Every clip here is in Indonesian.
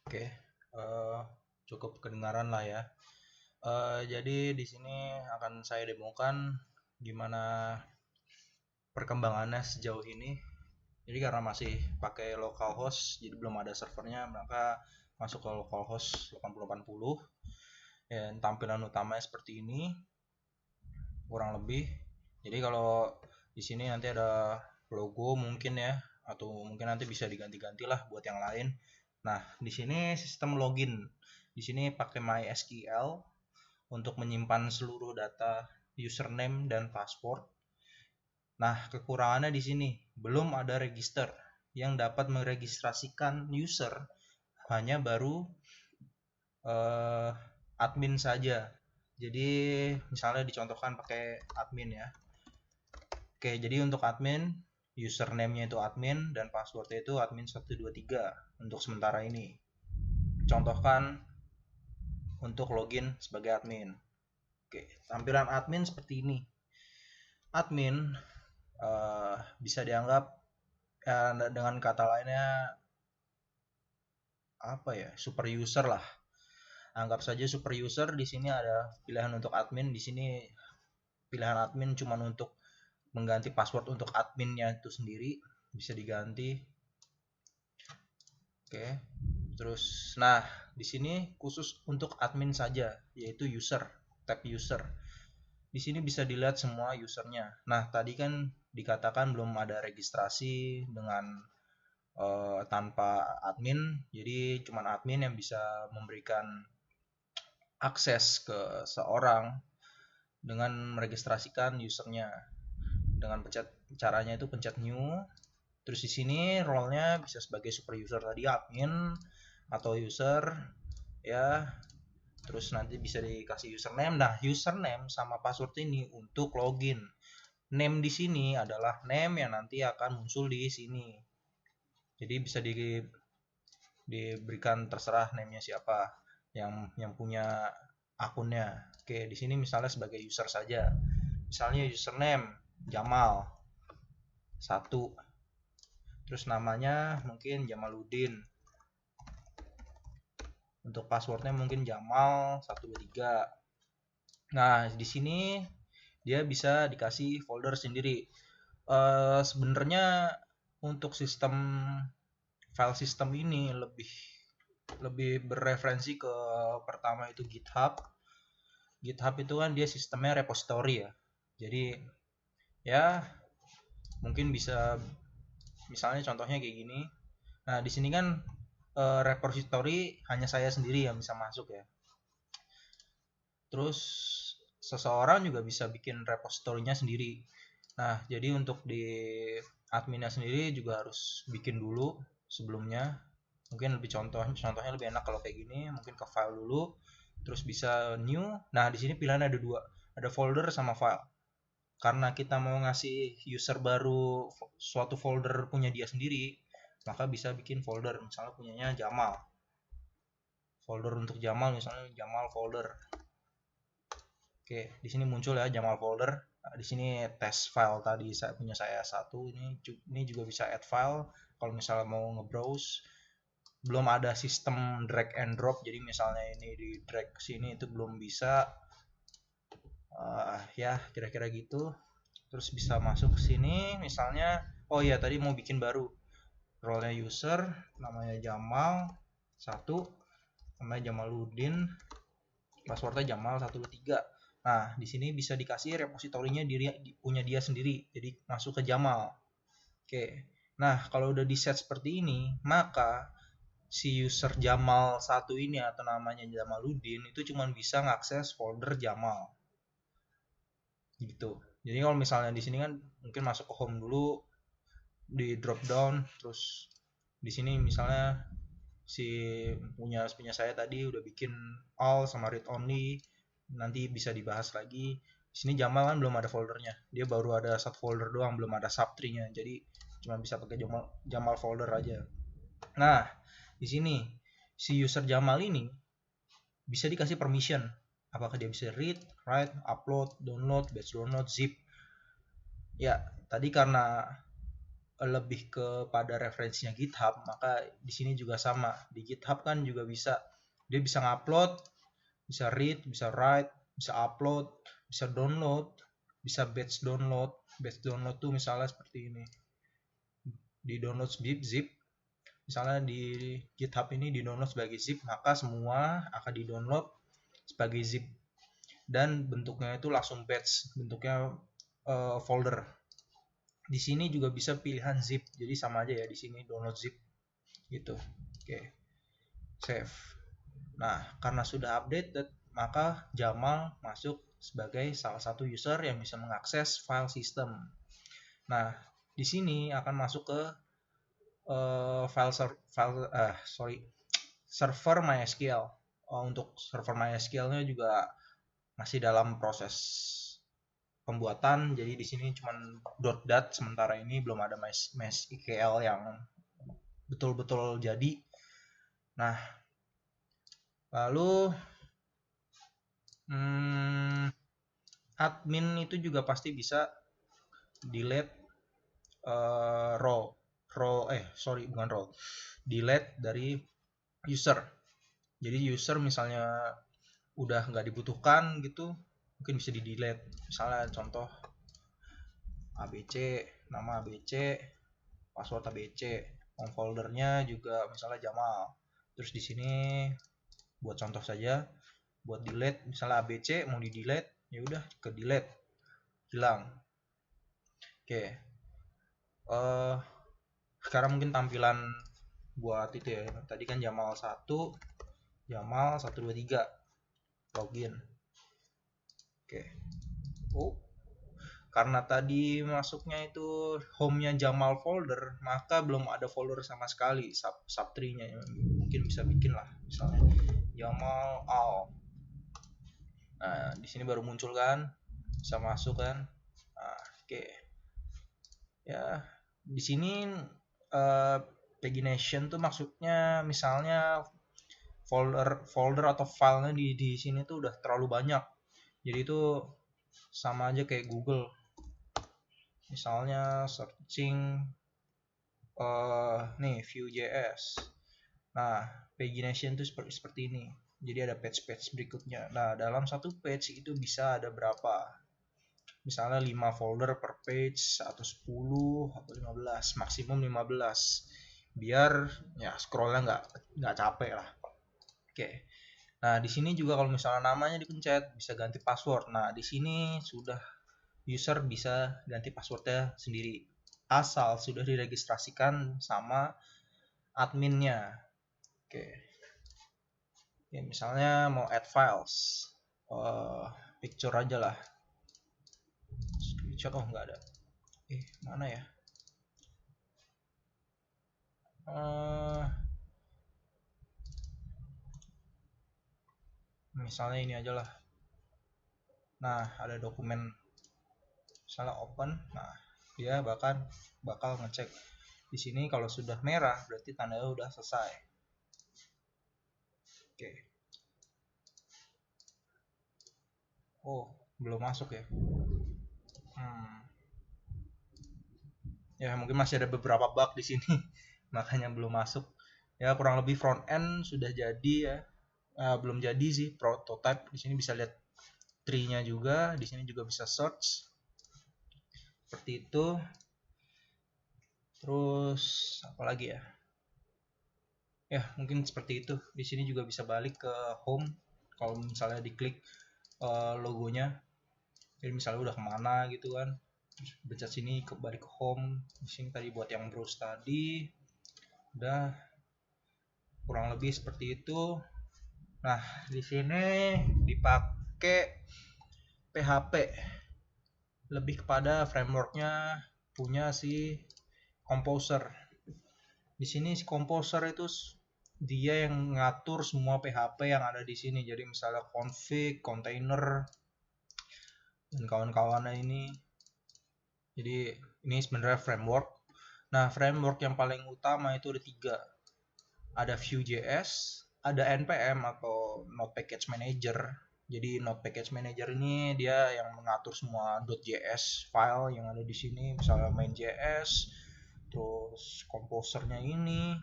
Oke, cukup kedengaran lah ya. Jadi di sini akan saya demokan gimana perkembangannya sejauh ini. Jadi karena masih pakai localhost, jadi belum ada servernya, maka masuk ke localhost 8080. Dan tampilan utamanya seperti ini, kurang lebih. Jadi kalau di sini nanti ada logo mungkin ya, atau mungkin nanti bisa diganti-ganti lah buat yang lain. Nah, di sini sistem login. Di sini pakai MySQL untuk menyimpan seluruh data username dan password. Nah, kekurangannya di sini belum ada register yang dapat meregistrasikan user, hanya baru admin saja. Jadi misalnya dicontohkan pakai admin ya. Oke, jadi untuk admin username-nya itu admin dan passwordnya itu admin 123 untuk sementara ini. Contohkan untuk login sebagai admin. Oke, tampilan admin seperti ini. Admin bisa dianggap dengan kata lainnya apa ya, super user lah. Anggap saja super user. Di sini ada pilihan untuk admin. Di sini pilihan admin cuma untuk mengganti password untuk adminnya itu sendiri, bisa diganti. Oke, terus nah di sini khusus untuk admin saja, yaitu user, tab user. Di sini bisa dilihat semua usernya. Nah, tadi kan dikatakan belum ada registrasi dengan tanpa admin, jadi cuma admin yang bisa memberikan akses ke seorang dengan meregistrasikan usernya. Dengan pencet caranya itu pencet new. Terus di sini role-nya bisa sebagai super user tadi, admin atau user ya. Terus nanti bisa dikasih username. Nah, username sama password ini untuk login. Name di sini adalah name yang nanti akan muncul di sini. Jadi bisa diberikan terserah name-nya siapa yang punya akunnya. Oke, di sini misalnya sebagai user saja. Misalnya username Jamal 1. Terus namanya mungkin Jamaludin. Untuk passwordnya mungkin Jamal 123. Nah, di sini dia bisa dikasih folder sendiri. Sebenarnya untuk sistem file system ini lebih berreferensi ke pertama itu GitHub. GitHub itu kan dia sistemnya repository ya. Jadi ya mungkin bisa misalnya contohnya kayak gini. Nah, di sini kan repository hanya saya sendiri yang bisa masuk ya. Terus seseorang juga bisa bikin repositorinya sendiri. Nah, jadi untuk di adminnya sendiri juga harus bikin dulu sebelumnya. Mungkin contohnya lebih enak kalau kayak gini, mungkin ke file dulu, terus bisa new. Nah, di sini pilihannya ada dua, ada folder sama file. Karena kita mau ngasih user baru suatu folder punya dia sendiri, maka bisa bikin folder, misalnya punyanya Jamal. Folder untuk Jamal misalnya Jamal folder. Oke, di sini muncul ya Jamal folder. Nah, di sini test file tadi saya punya saya satu. Ini juga bisa add file kalau misalnya mau ngebrowse. Belum ada sistem drag and drop, jadi misalnya ini di drag ke sini itu belum bisa. Ya kira-kira gitu. Terus bisa masuk ke sini misalnya. Oh iya, tadi mau bikin baru. Role-nya user, namanya Jamal 1, namanya Jamaludin, passwordnya Jamal 123. Nah, di sini bisa dikasih repositorinya punya dia sendiri. Jadi masuk ke Jamal. Oke. Nah, kalau udah di set seperti ini, maka si user Jamal 1 ini atau namanya Jamaludin itu cuma bisa ngakses folder Jamal. Gitu. Jadi kalau misalnya di sini kan mungkin masuk ke home dulu, di drop down, terus di sini misalnya si punya saya tadi udah bikin all sama read only, nanti bisa dibahas lagi. Di sini Jamal kan belum ada foldernya, dia baru ada satu folder doang, belum ada subtree-nya, jadi cuma bisa pakai Jamal folder aja. Nah, di sini si user Jamal ini bisa dikasih permission, apakah dia bisa read, write, upload, download, batch download, zip. Ya, tadi karena lebih kepada referensinya GitHub, maka di sini juga sama. Di GitHub kan juga bisa, dia bisa ngupload, bisa read, bisa write, bisa upload, bisa download, bisa batch download. Batch download tuh misalnya seperti ini, di download zip, misalnya di GitHub ini di download sebagai zip, maka semua akan di download sebagai zip dan bentuknya itu langsung batch, bentuknya folder. Di sini juga bisa pilihan zip, jadi sama aja ya, di sini download zip gitu. Oke, save. Nah, karena sudah updated, maka Jamal masuk sebagai salah satu user yang bisa mengakses file system. Nah, di sini akan masuk ke server MySQL. Untuk server MySQL-nya juga masih dalam proses pembuatan, jadi di sini cuma .dat sementara ini, belum ada MySQL yang betul-betul jadi. Nah, lalu admin itu juga pasti bisa delete delete dari user. Jadi user misalnya udah nggak dibutuhkan gitu, mungkin bisa di delete. Misalnya contoh ABC, nama ABC, password ABC, home foldernya juga misalnya Jamal. Terus di sini buat contoh saja, buat delete misalnya ABC mau di delete, ya udah ke delete, hilang. Oke. Sekarang mungkin tampilan buat itu ya. Tadi kan Jamal 1, Jamal 123 login. Oke. Karena tadi masuknya itu home-nya Jamal folder, maka belum ada folder sama sekali subtree-nya. Mungkin bisa bikin lah, misalnya Jamal all. Nah, di sini baru muncul kan, bisa masuk kan. Nah, oke. Ya, di sini pagination tuh maksudnya misalnya folder atau filenya di sini tuh udah terlalu banyak. Jadi itu sama aja kayak Google. Misalnya searching nih Vue.js. Nah, pagination itu seperti ini. Jadi ada page-page berikutnya. Nah, dalam satu page itu bisa ada berapa? Misalnya 5 folder per page, atau 10, atau 15, maksimum 15. Biar ya scrollnya nggak capek lah. Oke. Nah, di sini juga kalau misalnya namanya dipencet, bisa ganti password. Nah, di sini sudah user bisa ganti passwordnya sendiri. Asal sudah diregistrasikan sama adminnya. Oke. Ya, misalnya mau add files. Picture aja lah. Screenshot, oh nggak ada. Mana ya? Misalnya ini aja lah. Nah, ada dokumen, misalnya open. Nah, dia bakal ngecek di sini. Kalau sudah merah berarti tandanya udah selesai. Oke. Oh, belum masuk ya. Ya mungkin masih ada beberapa bug di sini makanya belum masuk. Ya kurang lebih front end sudah jadi ya. Belum jadi sih prototype. Di sini bisa lihat tree-nya juga, di sini juga bisa search. Seperti itu. Terus apa lagi ya? Ya, mungkin seperti itu. Di sini juga bisa balik ke home kalau misalnya diklik logonya. Jadi misalnya udah kemana gitu kan. Terus pencet sini balik ke home. Di sini tadi buat yang browse tadi. Udah kurang lebih seperti itu. Nah, di sini dipakai PHP. Lebih kepada frameworknya punya si Composer. Di sini si Composer itu dia yang ngatur semua PHP yang ada di sini. Jadi misalnya config, container, dan kawan-kawannya ini. Jadi ini sebenarnya framework. Nah, framework yang paling utama itu ada 3. Ada Vue.js, ada NPM atau Node Package Manager. Jadi Node Package Manager ini dia yang mengatur semua .js file yang ada di sini, misalnya main.js, terus komposernya ini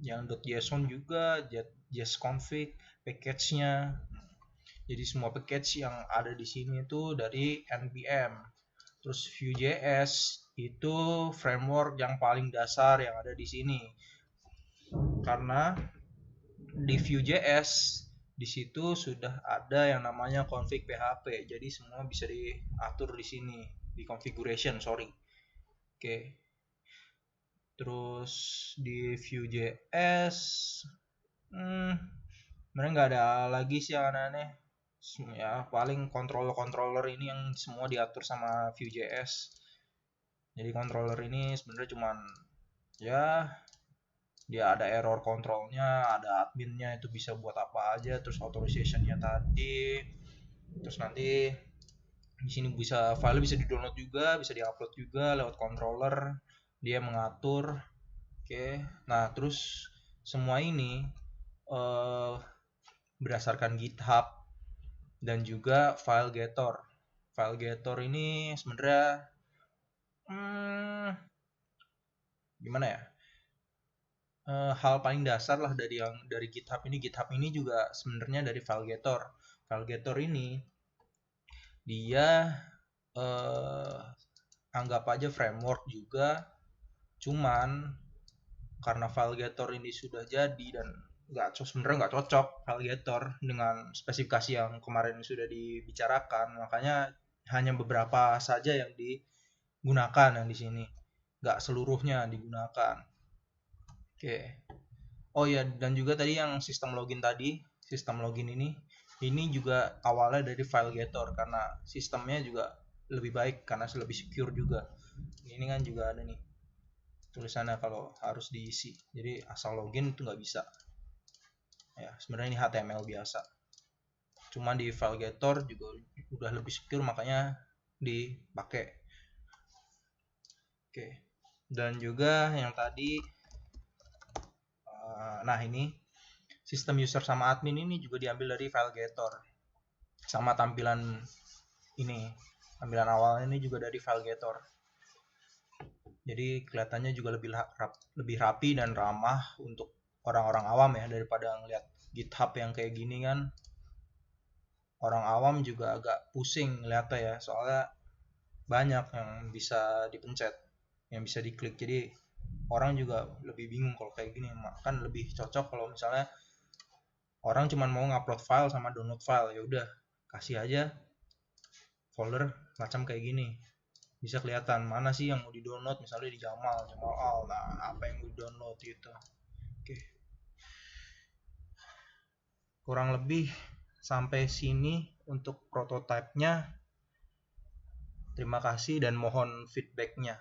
yang .json juga, JSConfig, package-nya. Jadi semua package yang ada di sini itu dari npm. Terus Vue.js itu framework yang paling dasar yang ada di sini. Karena di Vue.js di situ sudah ada yang namanya config PHP. Jadi semua bisa diatur di sini, di configuration, sorry. Oke. Terus di Vue.js sebenarnya nggak ada lagi sih yang aneh-aneh. Ya paling controller ini yang semua diatur sama Vue.js. Jadi controller ini sebenarnya cuman ya dia ada error controlnya, ada adminnya itu bisa buat apa aja, terus authorizationnya tadi, terus nanti di sini bisa file bisa di-download juga, bisa di-upload juga lewat controller, dia mengatur. Oke, nah terus semua ini berdasarkan GitHub dan juga FileGator. FileGator ini sebenarnya gimana ya? Hal paling dasar lah dari GitHub ini. GitHub ini juga sebenarnya dari FileGator. FileGator ini dia anggap aja framework juga, cuman karena FileGator ini sudah jadi dan sebenarnya nggak cocok FileGator dengan spesifikasi yang kemarin sudah dibicarakan, makanya hanya beberapa saja yang digunakan yang di sini, nggak seluruhnya digunakan. Oke. Oh ya, dan juga tadi yang sistem login ini juga awalnya dari FileGator karena sistemnya juga lebih baik karena lebih secure juga. Ini kan juga ada nih tulisannya kalau harus diisi, jadi asal login itu nggak bisa ya. Sebenarnya ini HTML biasa, cuma di FileGator juga udah lebih secure makanya dipakai. Oke, dan juga yang tadi nah ini sistem user sama admin ini juga diambil dari FileGator, sama tampilan awal ini juga dari FileGator. Jadi kelihatannya juga lebih rapi dan ramah untuk orang-orang awam ya, daripada ngeliat GitHub yang kayak gini kan. Orang awam juga agak pusing ngeliatnya ya, soalnya banyak yang bisa dipencet, yang bisa diklik. Jadi orang juga lebih bingung kalau kayak gini. Kan lebih cocok kalau misalnya orang cuma mau ngupload file sama download file, ya udah kasih aja folder macam kayak gini, bisa kelihatan mana sih yang mau di download, misalnya di Jamal Al, nah apa yang mau di download gitu. Oke, kurang lebih sampai sini untuk prototipenya. Terima kasih dan mohon feedbacknya.